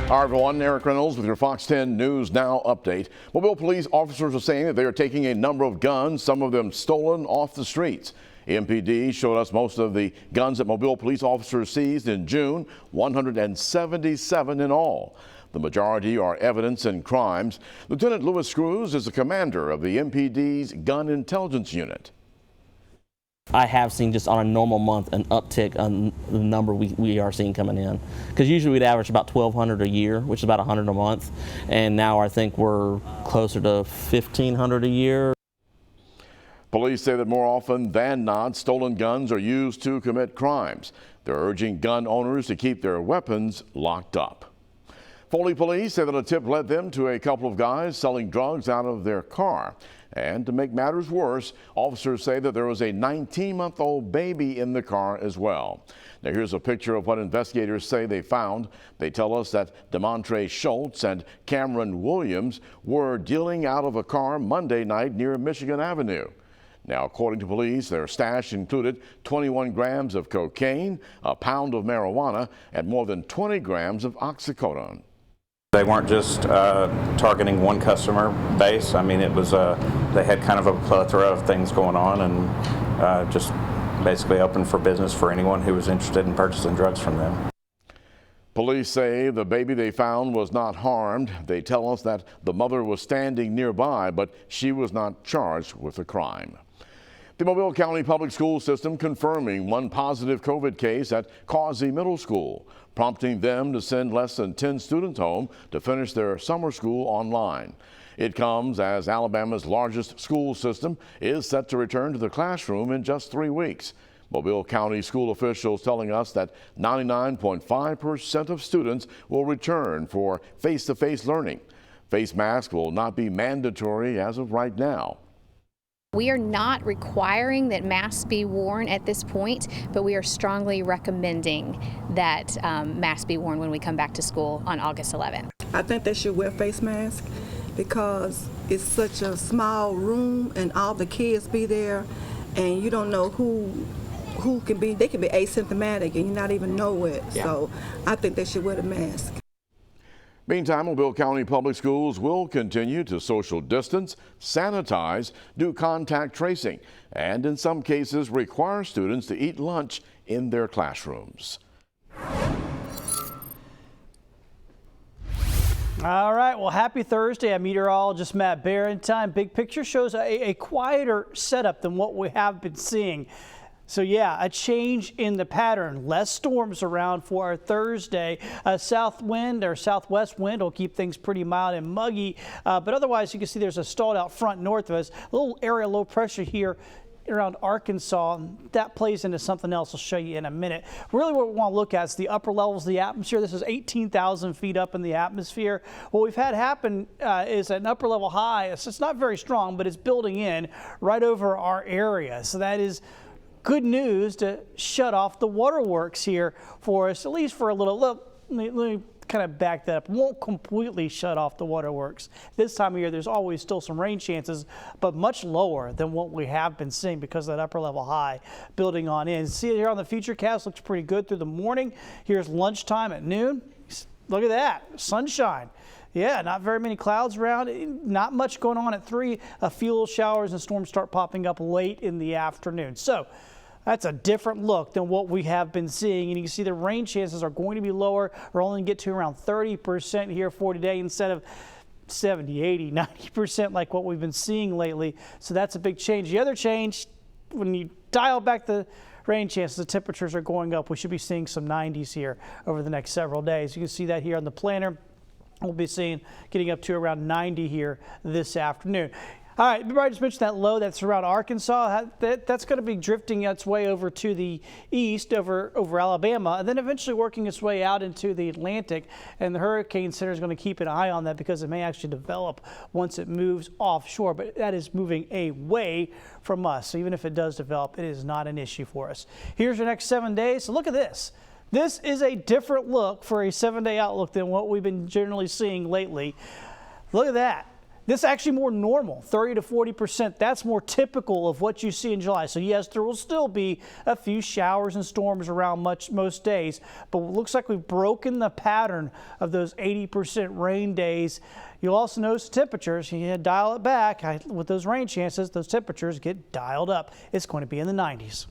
Hi everyone, Eric Reynolds with your Fox 10 News Now update. Mobile police officers are saying that they are taking a number of guns, some of them stolen, off the streets. MPD showed us most of the guns that Mobile police officers seized in June, 177 in all. The majority are evidence in crimes. Lieutenant Lewis Screws is the commander of the MPD's Gun Intelligence Unit. I have seen just on a normal month an uptick on the number we are seeing coming in. Because usually we'd average about 1,200 a year, which is about 100 a month. And now I think we're closer to 1,500 a year. Police say that more often than not, stolen guns are used to commit crimes. They're urging gun owners to keep their weapons locked up. Foley police say that a tip led them to a couple of guys selling drugs out of their car. And to make matters worse, officers say that there was a 19-month-old baby in the car as well. Now here's a picture of what investigators say they found. They tell us that DeMontre Schultz and Cameron Williams were dealing out of a car Monday night near Michigan Avenue. Now, according to police, their stash included 21 grams of cocaine, a pound of marijuana, and more than 20 grams of oxycodone. They weren't just targeting one customer base. I mean, it was they had kind of a plethora of things going on, and just basically open for business for anyone who was interested in purchasing drugs from them. Police say the baby they found was not harmed. They tell us that the mother was standing nearby, but she was not charged with the crime. The Mobile County Public School System confirming one positive COVID case at Causey Middle School, prompting them to send less than 10 students home to finish their summer school online. It comes as Alabama's largest school system is set to return to the classroom in just 3 weeks. Mobile County school officials telling us that 99.5% of students will return for face-to-face learning. Face masks will not be mandatory as of right now. We are not requiring that masks be worn at this point, but we are strongly recommending that masks be worn when we come back to school on August 11th. I think they should wear face masks because it's such a small room and all the kids be there, and you don't know who can be, they can be asymptomatic and you not even know it. Yeah. So I think they should wear the mask. Meantime, Mobile County Public Schools will continue to social distance, sanitize, do contact tracing, and in some cases require students to eat lunch in their classrooms. All right, well, happy Thursday. I'm meteorologist Matt Barrentine. Big picture shows a quieter setup than what we have been seeing. So yeah, a change in the pattern. Less storms around for our Thursday. South wind or southwest wind will keep things pretty mild and muggy. But otherwise, you can see there's a stalled out front north of us. A little area low pressure here around Arkansas. That plays into something else I'll show you in a minute. Really what we want to look at is the upper levels of the atmosphere. This is 18,000 feet up in the atmosphere. What we've had happen is an upper level high. It's not very strong, but it's building in right over our area. So that is good news to shut off the waterworks here for us, at least for a little. Let me kind of back that up. Won't completely shut off the waterworks. This time of year, there's always still some rain chances, but much lower than what we have been seeing because of that upper level high building on in. See it here on the futurecast, looks pretty good through the morning. Here's lunchtime at noon. Look at that, sunshine. Yeah, not very many clouds around, not much going on at 3. A few little showers and storms start popping up late in the afternoon. So that's a different look than what we have been seeing. And you can see the rain chances are going to be lower. We're only going to get to around 30% here for today instead of 70, 80, 90% like what we've been seeing lately. So that's a big change. The other change, when you dial back the rain chances, the temperatures are going up. We should be seeing some 90s here over the next several days. You can see that here on the planner. We'll be seeing getting up to around 90 here this afternoon. All right, I just mentioned that low that's around Arkansas. That's going to be drifting its way over to the east, over Alabama, and then eventually working its way out into the Atlantic. And the Hurricane Center is going to keep an eye on that because it may actually develop once it moves offshore. But that is moving away from us. So even if it does develop, it is not an issue for us. Here's your next 7 days. So look at this. This is a different look for a 7-day outlook than what we've been generally seeing lately. Look at that. This is actually more normal, 30 to 40%. That's more typical of what you see in July. So yes, there will still be a few showers and storms around most days, but it looks like we've broken the pattern of those 80% rain days. You'll also notice temperatures. You dial it back with those rain chances. Those temperatures get dialed up. It's going to be in the 90s.